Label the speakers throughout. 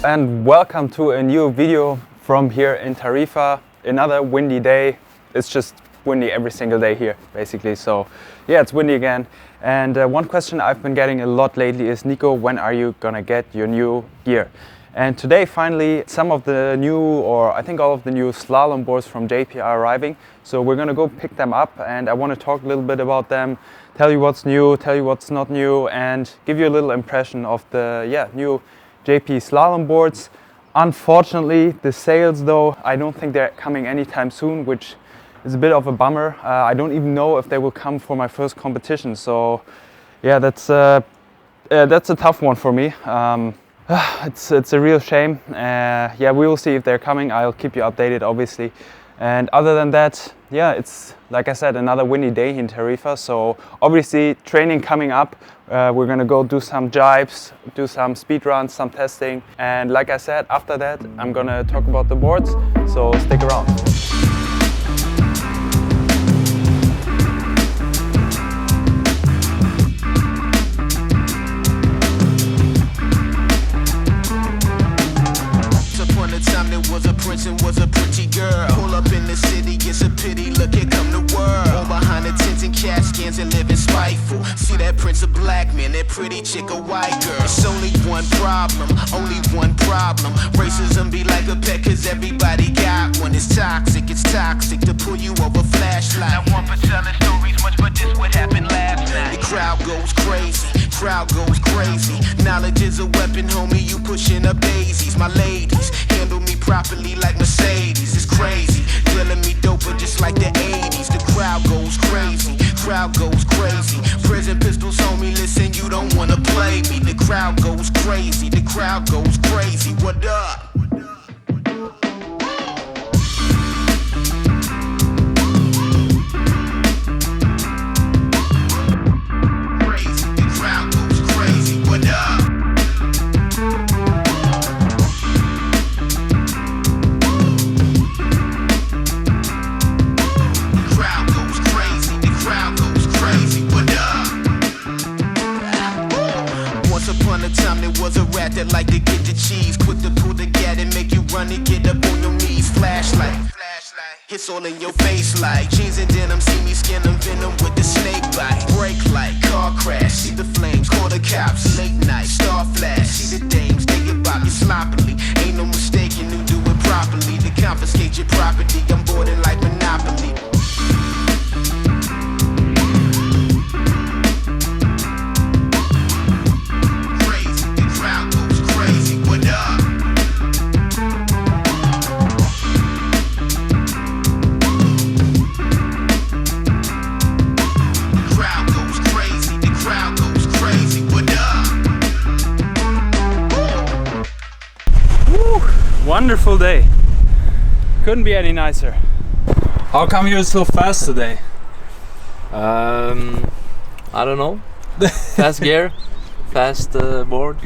Speaker 1: And welcome to a new video from here in Tarifa. Another windy day. It's just windy every single day here basically, so yeah, it's windy again. And one question I've been getting a lot lately is, Nico, when are you gonna get your new gear? And today finally some of the new, or I think all of the new slalom boards from JP are arriving, so we're gonna go pick them up and I want to talk a little bit about them, tell you what's new, tell you what's not new, and give you a little impression of the new JP slalom boards. Unfortunately, the sales though, I don't think they're coming anytime soon, which is a bit of a bummer. I don't even know if they will come for my first competition, so yeah, that's a tough one for me. It's a real shame. Yeah, we will see if they're coming. I'll keep you updated obviously. And other than that, yeah, it's like I said, another windy day in Tarifa, so obviously training coming up. We're gonna go do some jibes, do some speed runs, some testing, and like I said, after that I'm gonna talk about the boards, so stick around.
Speaker 2: Was a pretty girl. Pull up in the city, it's a pity. Look, here come the world. All behind the tents and cat skins and living spiteful. See that prince of black man, that pretty chick a white girl. It's only one problem. Racism be like a pet, cause everybody got one. It's toxic to pull you over flashlight. Not one for telling stories much, but this what happened last night. The crowd goes crazy. Knowledge is a weapon, homie. You pushing up daisies. My ladies handle me properly like Mercedes. It's crazy, drilling me doper just like the 80s. The crowd goes crazy. Prison pistols, homie, listen, you don't wanna play me. The crowd goes crazy. What up? That like to get the cheese, quick to pull the gat and make you run and get up on your knees. Flashlight, hits all in your face like jeans and denim. See me skin them venom with the snake bite. Brake light, car crash, see the flames, call the cops. Late night, star flash, see the dames, they get by you sloppily. Ain't no mistake, you do it properly. To confiscate your property, I'm boarding like Monopoly.
Speaker 1: Wonderful day. Couldn't be any nicer. How come you're so fast today?
Speaker 3: I don't know. Fast gear, fast board,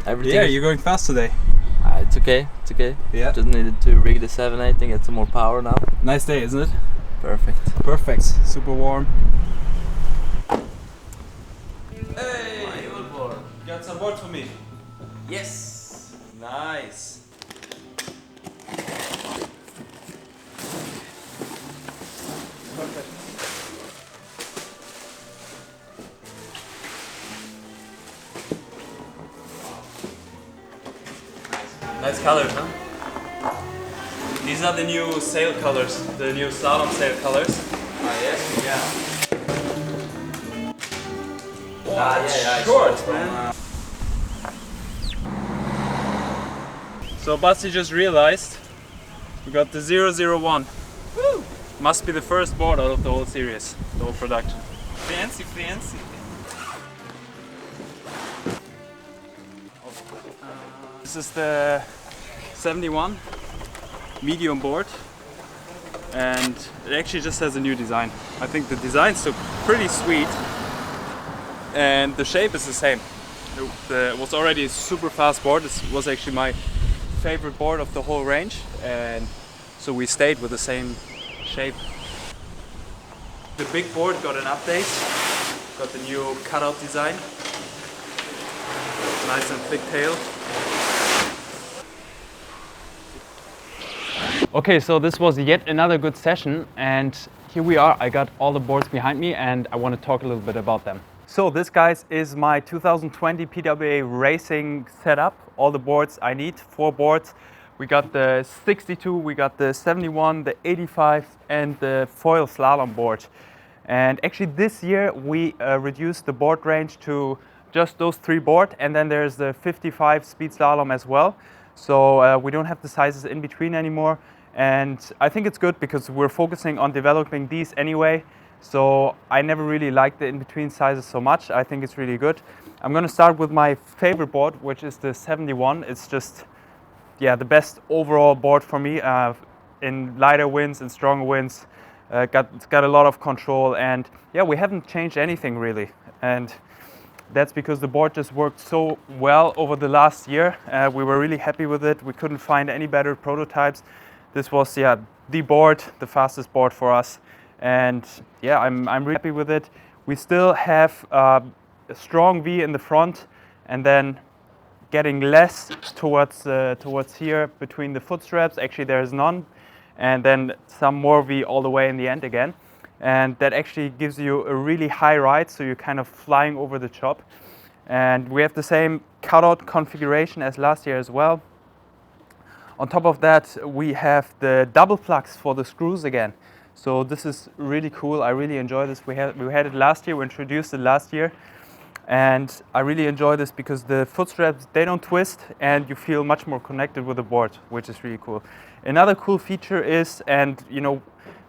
Speaker 3: everything.
Speaker 1: Yeah, you're going fast today.
Speaker 3: It's okay.
Speaker 1: Yeah.
Speaker 3: Just needed to rig the 780 and get some more power now.
Speaker 1: Nice day, isn't it?
Speaker 3: Perfect.
Speaker 1: Super warm. Hey! Got some boards for me?
Speaker 3: Yes!
Speaker 1: Nice. Perfect. Nice colors, huh? These are the new sail colors, the new slalom sail colors.
Speaker 3: Yes?
Speaker 1: Yeah.
Speaker 3: Yeah.
Speaker 1: Short, man. So Basti just realized we got the 001. Woo! Must be the first board out of the whole series, the whole production. Fancy. This is the 71 medium board, and it actually just has a new design. I think the design's still pretty sweet, and the shape is the same. It was already a super fast board. This was actually my favorite board of the whole range, and so we stayed with the same shape. The big board got an update, got the new cutout design, nice and thick tail. Okay, so this was yet another good session, and here we are. I got all the boards behind me and I want to talk a little bit about them. So this, guys, is my 2020 PWA racing setup. All the boards I need, 4 boards. We got the 62, we got the 71, the 85 and the foil slalom board. And actually this year we reduced the board range to just those 3 boards, and then there's the 55 speed slalom as well. So we don't have the sizes in between anymore. And I think it's good because we're focusing on developing these anyway. So I never really liked the in-between sizes so much. I think it's really good. I'm going to start with my favorite board, which is the 71. It's just, yeah, the best overall board for me in lighter winds and stronger winds. It's got a lot of control, and yeah, we haven't changed anything really. And that's because the board just worked so well over the last year. We were really happy with it. We couldn't find any better prototypes. This was, yeah, the board, the fastest board for us. And yeah, I'm really happy with it. We still have a strong V in the front, and then getting less towards here between the foot straps. Actually, there's none, and then some more V all the way in the end again. And that actually gives you a really high ride, so you're kind of flying over the chop. And we have the same cutout configuration as last year as well. On top of that, we have the double plugs for the screws again. So this is really cool. I really enjoy this. We had it last year. We introduced it last year, and I really enjoy this because the foot straps, they don't twist, and you feel much more connected with the board, which is really cool. Another cool feature is, and you know,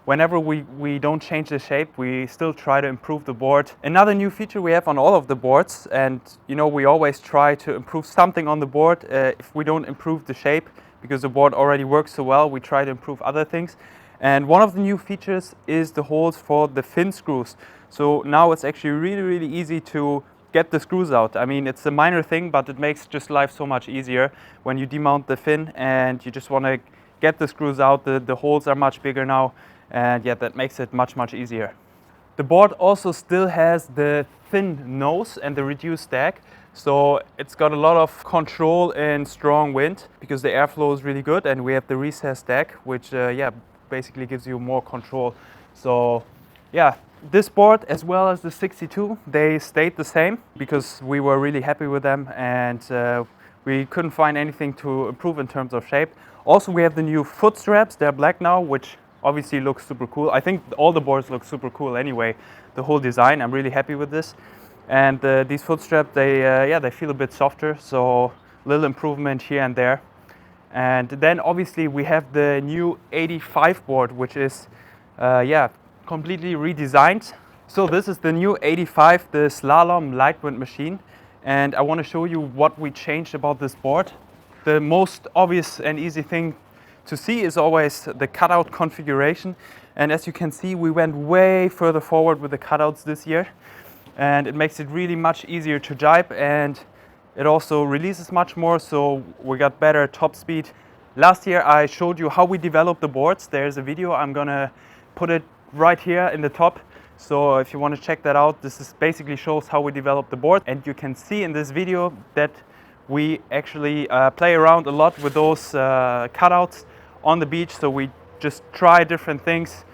Speaker 1: whenever we don't change the shape, we still try to improve the board. Another new feature we have on all of the boards, and you know, we always try to improve something on the board. If we don't improve the shape, because the board already works so well, we try to improve other things. And one of the new features is the holes for the fin screws. So now it's actually really easy to get the screws out. I mean, it's a minor thing, but it makes just life so much easier when you demount the fin and you just want to get the screws out. The holes are much bigger now, and yeah, that makes it much easier. The board also still has the thin nose and the reduced stack. So it's got a lot of control in strong wind because the airflow is really good, and we have the recessed stack, which yeah, basically gives you more control. So yeah, this board as well as the 62, they stayed the same because we were really happy with them, and we couldn't find anything to improve in terms of shape. Also, we have the new foot straps. They're black now, which obviously looks super cool. I think all the boards look super cool anyway, the whole design. I'm really happy with this. And these foot straps, they feel a bit softer, so little improvement here and there. And then obviously we have the new 85 board, which is yeah, completely redesigned. So this is the new 85, the Slalom light wind machine, and I want to show you what we changed about this board. The most obvious and easy thing to see is always the cutout configuration, and as you can see, we went way further forward with the cutouts this year, and it makes it really much easier to jibe, and it also releases much more, so we got better top speed. Last year I showed you how we developed the boards. There's a video, I'm gonna put it right here in the top. So if you want to check that out, this is basically shows how we developed the board. And you can see in this video that we actually play around a lot with those cutouts on the beach. So we just try different things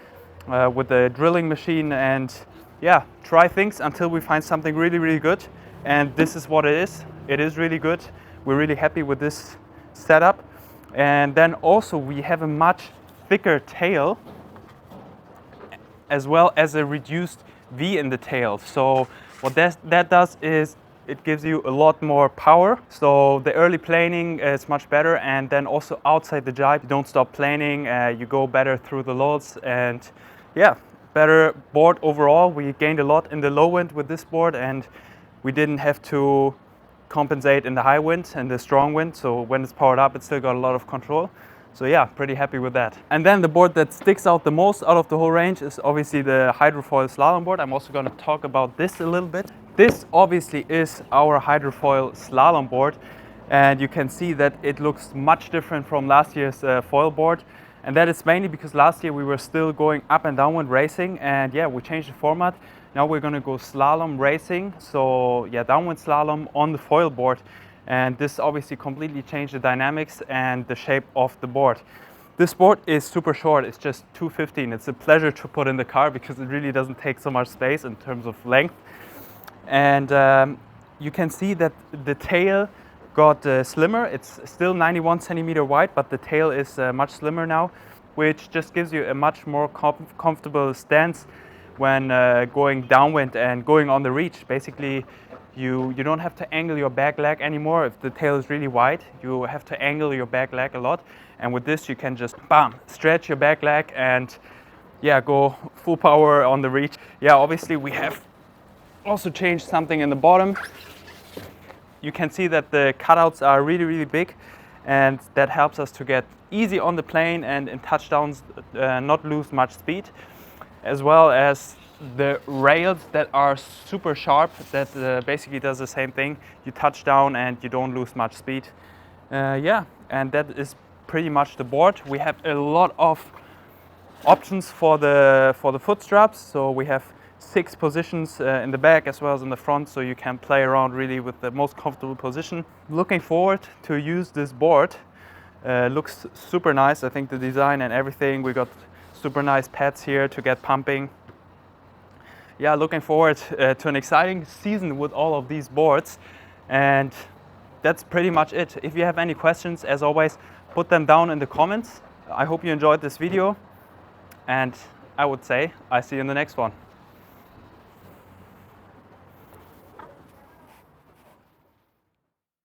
Speaker 1: with the drilling machine, and yeah, try things until we find something really good. And this is what it is. It is really good. We're really happy with this setup. And then also we have a much thicker tail, as well as a reduced V in the tail. So what that does is it gives you a lot more power. So the early planing is much better, and then also outside the jibe, you don't stop planing, you go better through the loads, and yeah, better board overall. We gained a lot in the low wind with this board, and we didn't have to compensate in the high wind and the strong wind. So when it's powered up, it still got a lot of control. So yeah, pretty happy with that. And then the board that sticks out the most out of the whole range is obviously the Hydrofoil slalom board. I'm also going to talk about this a little bit. This obviously is our Hydrofoil slalom board, and you can see that it looks much different from last year's foil board. And that is mainly because last year we were still going up and downwind racing, and yeah, we changed the format. Now we're going to go slalom racing, so yeah, downwind slalom on the foil board. And this obviously completely changed the dynamics and the shape of the board. This board is super short, it's just 215. It's a pleasure to put in the car because it really doesn't take so much space in terms of length. And you can see that the tail got slimmer. It's still 91 centimeter wide, but the tail is much slimmer now, which just gives you a much more comfortable stance when going downwind and going on the reach. Basically, you don't have to angle your back leg anymore. If the tail is really wide, you have to angle your back leg a lot. And with this, you can just bam, stretch your back leg and yeah, go full power on the reach. Yeah, obviously we have also changed something in the bottom. You can see that the cutouts are really, really big, and that helps us to get easy on the plane and in touchdowns not lose much speed, as well as the rails that are super sharp that basically does the same thing. You touch down and you don't lose much speed. Yeah, and that is pretty much the board. We have a lot of options for the foot straps, so we have 6 positions in the back as well as in the front, so you can play around really with the most comfortable position. Looking forward to use this board. Looks super nice. I think the design and everything, we got super nice pads here to get pumping. Yeah, looking forward to an exciting season with all of these boards, and that's pretty much it. If you have any questions, as always, put them down in the comments. I hope you enjoyed this video, and I would say I see you in the next one.